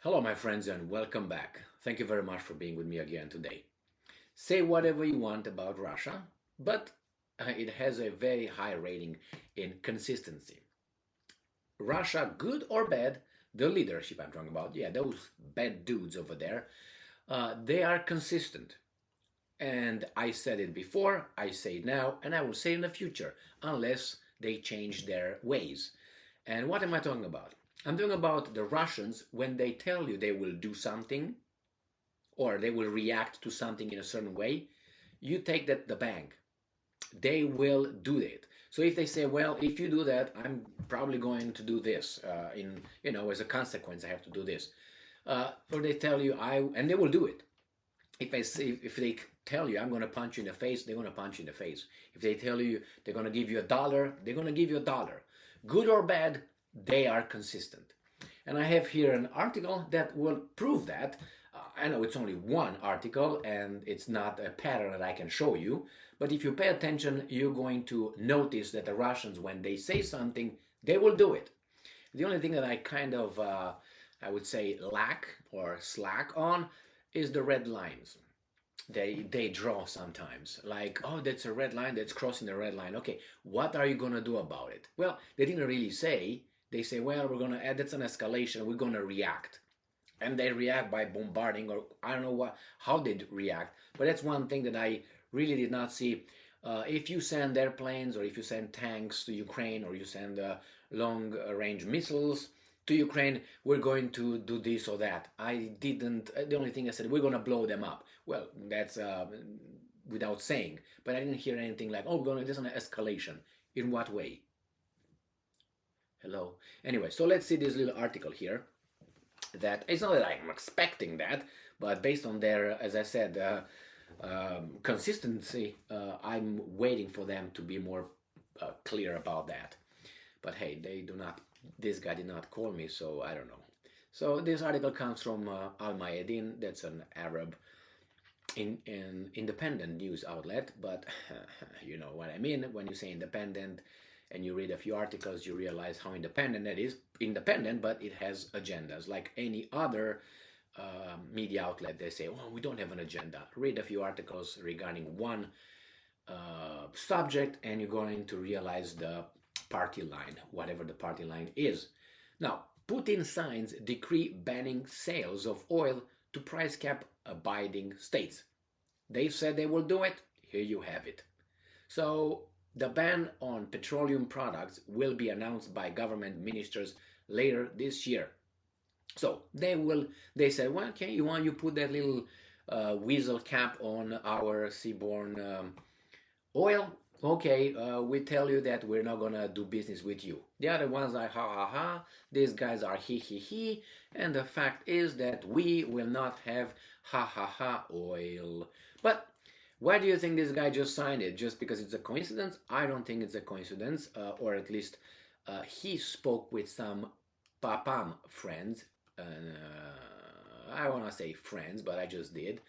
Hello, my friends, and welcome back. Thank you very much for being with me again today. Say whatever you want about Russia, but it has a very high rating in consistency. Russia, good or bad, the leadership I'm talking about, yeah, those bad dudes over there, they are consistent. And I said it before, I say it now, and I will say it in the future, unless they change their ways. And what am I talking about? I'm talking about the Russians when they tell you they will do something or they will react to something in a certain way, you take that the bank. They will do it. So if they say, well, if you do that, I'm probably going to do this. As a consequence, I have to do this. Or they tell you, and they will do it. If they tell you I'm going to punch you in the face, they're going to punch you in the face. If they tell you they're going to give you $1, they're going to give you $1. Good or bad, they are consistent. And I have here an article that will prove that. I know it's only one article and it's not a pattern that I can show you, but if you pay attention, you're going to notice that the Russians, when they say something, they will do it. The only thing that I kind of, I would say, lack or slack on is the red lines. They draw sometimes like, oh, that's a red line, that's crossing the red line. Okay, what are you gonna do about it? Well, they didn't really say. They say, well, we're gonna add, that's an escalation, we're gonna react. And they react by bombarding, or I don't know how they react, but that's one thing that I really did not see. If you send airplanes or if you send tanks to Ukraine or you send long range missiles to Ukraine, we're going to do this or that. I didn't, the only thing I said, we're going to blow them up. Well, that's without saying, but I didn't hear anything like, oh, we're going to, there's an escalation. In what way? Hello. Anyway, so let's see this little article here. That it's not that I'm expecting that, but based on their, as I said, consistency, I'm waiting for them to be more clear about that. But hey, they do not. This guy did not call me, so I don't know. So this article comes from Al Mayadin. That's an Arab in independent news outlet, but you know what I mean when you say independent and you read a few articles, you realize how independent it is. Independent, but it has agendas. Like any other media outlet, they say, well, we don't have an agenda. Read a few articles regarding one subject, and you're going to realize the party line, whatever the party line is. Now, Putin signs decree banning sales of oil to price cap abiding states. They said they will do it. Here you have it. So the ban on petroleum products will be announced by government ministers later this year. So they said, well, okay, you put that little weasel cap on our seaborne oil? Okay, we tell you that we're not gonna do business with you. The other ones are ha ha ha, these guys are he he he, and the fact is that we will not have ha ha ha oil. But why do you think this guy just signed it? Just because it's a coincidence? I don't think it's a coincidence, or at least he spoke with some Papam friends. I want to say friends, but I just did.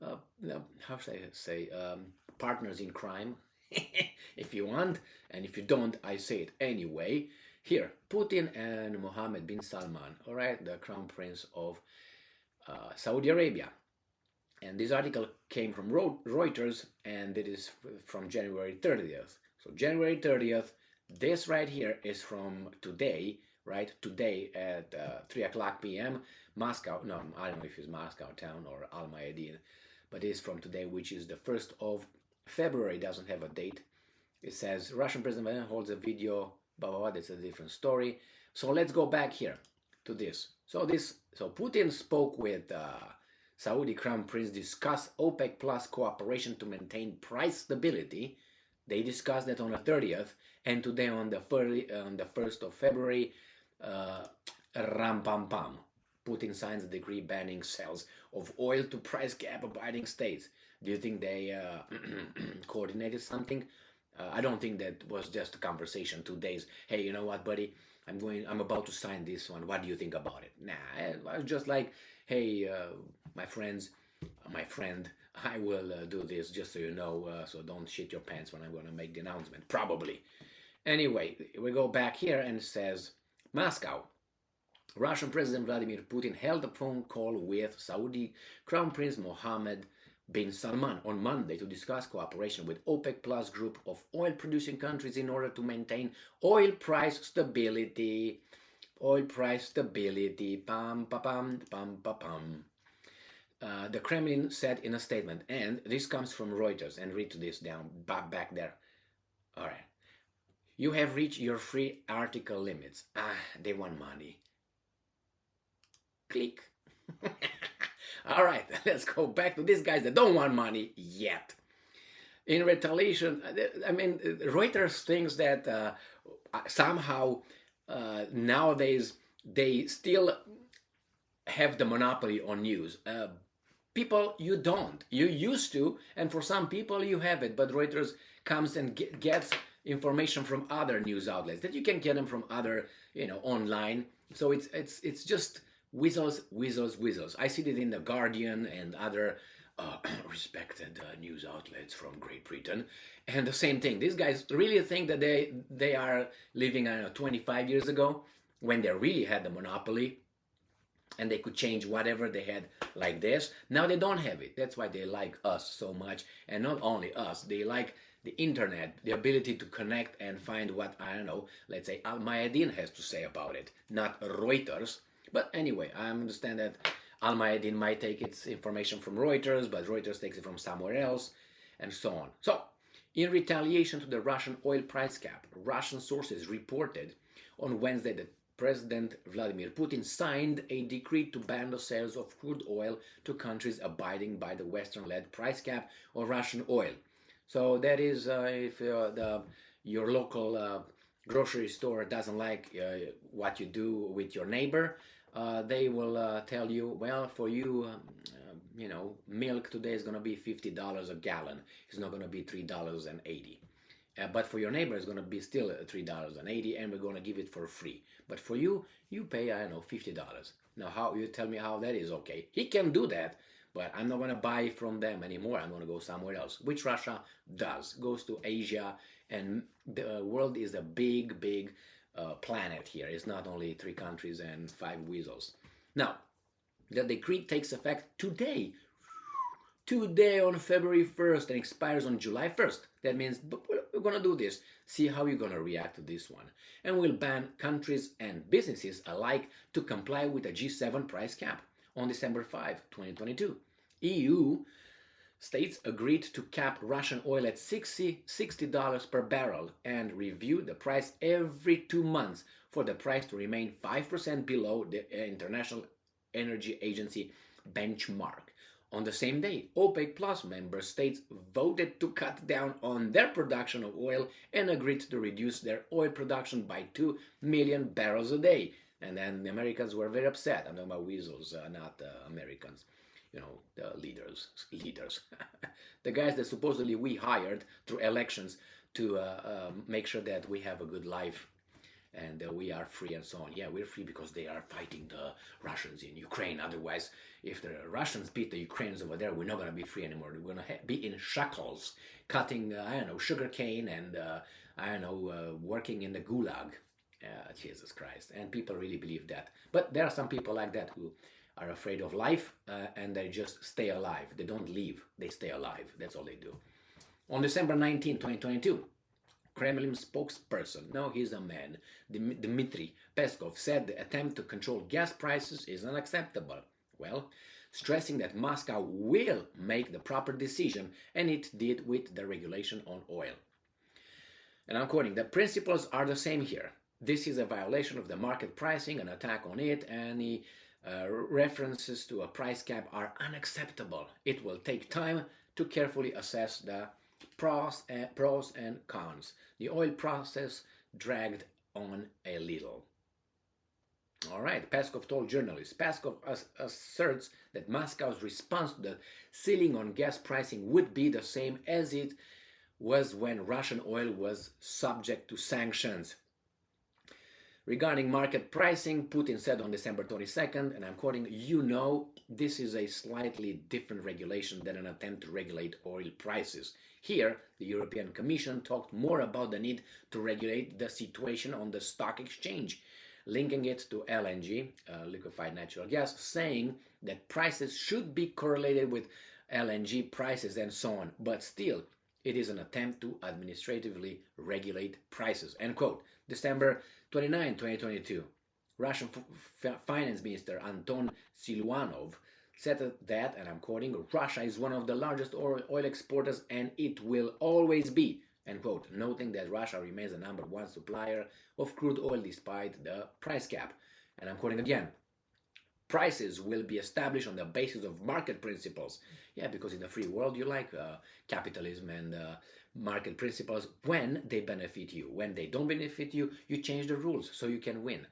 How should I say? Partners in crime, if you want, and if you don't, I say it anyway. Here, Putin and Mohammed bin Salman, all right, the crown prince of Saudi Arabia. And this article came from Reuters, and it is from January 30th. So January 30th, this right here is from today, right? Today at 3 o'clock p.m. Moscow, no, I don't know if it's Moscow town or Al Mayadin, but it's from today, which is the 1st of February. Doesn't have a date. It says Russian President Biden holds a video, blah, blah, blah. That's a different story. So let's go back here to this. So Putin spoke with Saudi Crown Prince, discuss OPEC Plus cooperation to maintain price stability. They discussed that on the 30th, and today on the 1st of February, ram pam pam. Putin signs a decree banning sales of oil to price cap abiding states. Do you think they coordinated something? I don't think that was just a conversation 2 days. Hey, you know what, buddy? I'm about to sign this one. What do you think about it? Nah, it was just like, hey, my friend, I will do this just so you know, so don't shit your pants when I'm going to make the announcement, probably. Anyway, we go back here and it says Moscow. Russian President Vladimir Putin held a phone call with Saudi Crown Prince Mohammed bin Salman on Monday to discuss cooperation with OPEC Plus group of oil-producing countries in order to maintain oil price stability. Oil price stability. Pam, pa, pam, pam, pa, pam. The Kremlin said in a statement, and this comes from Reuters, and read this down back there. All right. You have reached your free article limits. They want money. Click. All right, let's go back to these guys that don't want money yet. In retaliation, I mean, Reuters thinks that somehow nowadays they still have the monopoly on news. People, you don't. You used to, and for some people you have it, but Reuters comes and gets information from other news outlets that you can get them from other, online. So it's just whistles. I see it in the Guardian and other respected news outlets from Great Britain, and the same thing. These guys really think that they are living 25 years ago when they really had the monopoly and they could change whatever they had like this. Now they don't have it. That's why they like us so much, and not only us, they like the internet, the ability to connect and find what, I don't know, let's say Al Mayadin has to say about it, not Reuters. But anyway, I understand that Al Mayadin might take its information from Reuters, but Reuters takes it from somewhere else, and so on. So, in retaliation to the Russian oil price cap, Russian sources reported on Wednesday that President Vladimir Putin signed a decree to ban the sales of crude oil to countries abiding by the Western-led price cap on Russian oil. So that is if your local grocery store doesn't like what you do with your neighbor, they will tell you, well, for you, milk today is going to be $50 a gallon. It's not going to be $3.80. But for your neighbor, it's going to be still $3.80, and we're going to give it for free. But for you, you pay, I don't know, $50. Now, how you tell me how that is okay? He can do that, but I'm not going to buy from them anymore. I'm going to go somewhere else, which Russia does. Goes to Asia, and the world is a big, big planet here. It's not only 3 countries and 5 weasels. Now, the decree takes effect today on February 1st and expires on July 1st. That means we're going to do this. See how you're going to react to this one. And we'll ban countries and businesses alike to comply with a G7 price cap on December 5, 2022. EU states agreed to cap Russian oil at $60 per barrel and review the price every 2 months for the price to remain 5% below the International Energy Agency benchmark. On the same day, OPEC Plus member states voted to cut down on their production of oil and agreed to reduce their oil production by 2 million barrels a day. And then the Americans were very upset. I'm talking about weasels, not Americans. The leaders. The guys that supposedly we hired through elections to make sure that we have a good life and we are free and so on. Yeah, we're free because they are fighting the Russians in Ukraine. Otherwise, if the Russians beat the Ukrainians over there, we're not going to be free anymore. We're going to be in shackles, cutting, sugar cane and, working in the gulag. Jesus Christ. And people really believe that. But there are some people like that who are afraid of life and they just stay alive. They don't leave. They stay alive. That's all they do. On December 19, 2022, Kremlin spokesperson, no, he's a man, Dmitry Peskov, said the attempt to control gas prices is unacceptable. Well, stressing that Moscow will make the proper decision, and it did with the regulation on oil. And I'm quoting, the principles are the same here. This is a violation of the market pricing, an attack on it, and the references to a price cap are unacceptable. It will take time to carefully assess the pros and cons. The oil process dragged on a little. All right, Peskov told journalists. Peskov asserts that Moscow's response to the ceiling on gas pricing would be the same as it was when Russian oil was subject to sanctions. Regarding market pricing, Putin said on December 22nd, and I'm quoting, this is a slightly different regulation than an attempt to regulate oil prices. Here, the European Commission talked more about the need to regulate the situation on the stock exchange. linking it to LNG, liquefied natural gas, saying that prices should be correlated with LNG prices and so on, but still, it is an attempt to administratively regulate prices. End quote. December 29, 2022. Russian Finance Minister Anton Siluanov said that, and I'm quoting, Russia is one of the largest oil exporters and it will always be, end quote, noting that Russia remains the number one supplier of crude oil despite the price cap. And I'm quoting again, prices will be established on the basis of market principles. Yeah, because in the free world you like capitalism and market principles when they benefit you. When they don't benefit you, you change the rules so you can win.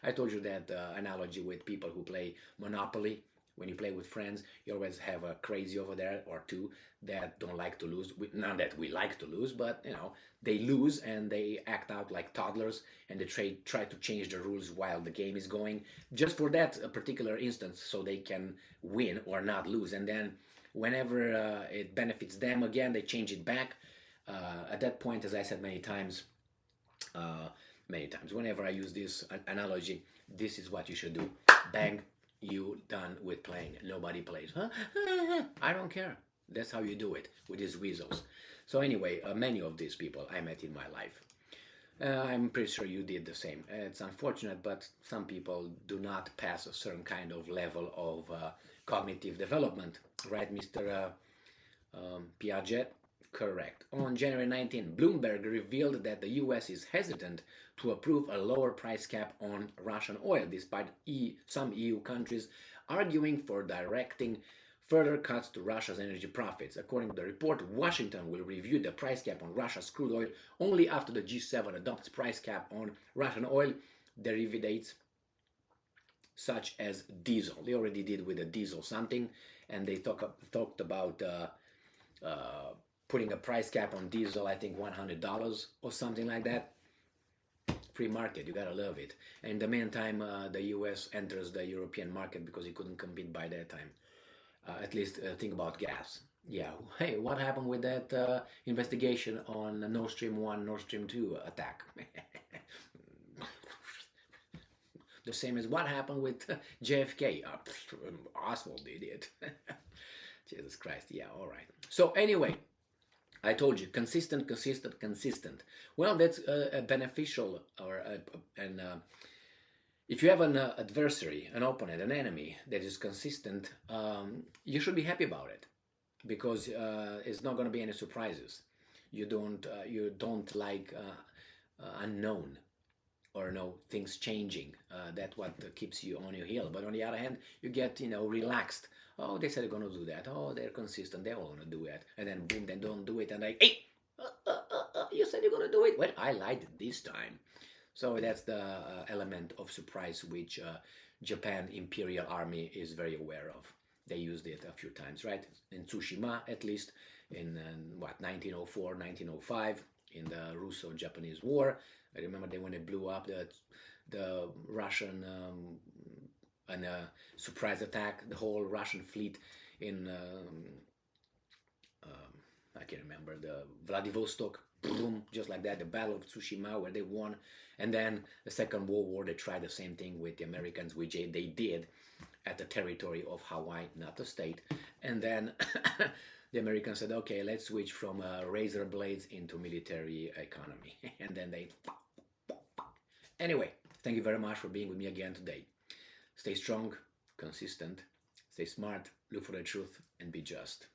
I told you that analogy with people who play Monopoly. When you play with friends, you always have a crazy over there or two that don't like to lose. Not that we like to lose, but you know, they lose and they act out like toddlers and they try to change the rules while the game is going, just for that particular instance, so they can win or not lose. And then whenever it benefits them again, they change it back. At that point, as I said many times, whenever I use this analogy, this is what you should do. Bang, you done with playing. Nobody plays. Huh? I don't care. That's how you do it with these weasels. So anyway, many of these people I met in my life. I'm pretty sure you did the same. It's unfortunate, but some people do not pass a certain kind of level of cognitive development. Right, Mr. Piaget? Correct. On January 19, Bloomberg revealed that the US is hesitant to approve a lower price cap on Russian oil, despite some EU countries arguing for directing further cuts to Russia's energy profits. According to the report, Washington will review the price cap on Russia's crude oil only after the G7 adopts price cap on Russian oil derivatives such as diesel. They already did with the diesel something, and they talked about putting a price cap on diesel, I think $100 or something like that. Free market, you gotta love it. And in the meantime, the US enters the European market because it couldn't compete by that time. At least think about gas. Yeah, hey, what happened with that investigation on Nord Stream 1, Nord Stream 2 attack? The same as what happened with JFK. Oswald did it. Jesus Christ, yeah, all right. So anyway, I told you, consistent. Well, that's beneficial, if you have an adversary, an opponent, an enemy that is consistent, you should be happy about it, because it's not going to be any surprises. You don't like unknown or things changing. That's what keeps you on your heel. But on the other hand, you get relaxed. Oh, they said they're going to do that. Oh, they're consistent. They're all going to do it. And then boom, they don't do it. And like, hey, you said you're going to do it. Well, I lied this time. So that's the element of surprise which Japan Imperial Army is very aware of. They used it a few times, right? In Tsushima, at least, in 1904, 1905, in the Russo-Japanese War. I remember when they blew up the Russian surprise attack, the whole Russian fleet in I can't remember, the Vladivostok, boom, just like that, the Battle of Tsushima, where they won. And then the Second World War, they tried the same thing with the Americans, which they did at the territory of Hawaii, not the state. And then the Americans said, okay, let's switch from razor blades into military economy. And then they... Anyway, thank you very much for being with me again today. Stay strong, consistent, stay smart, look for the truth, and be just.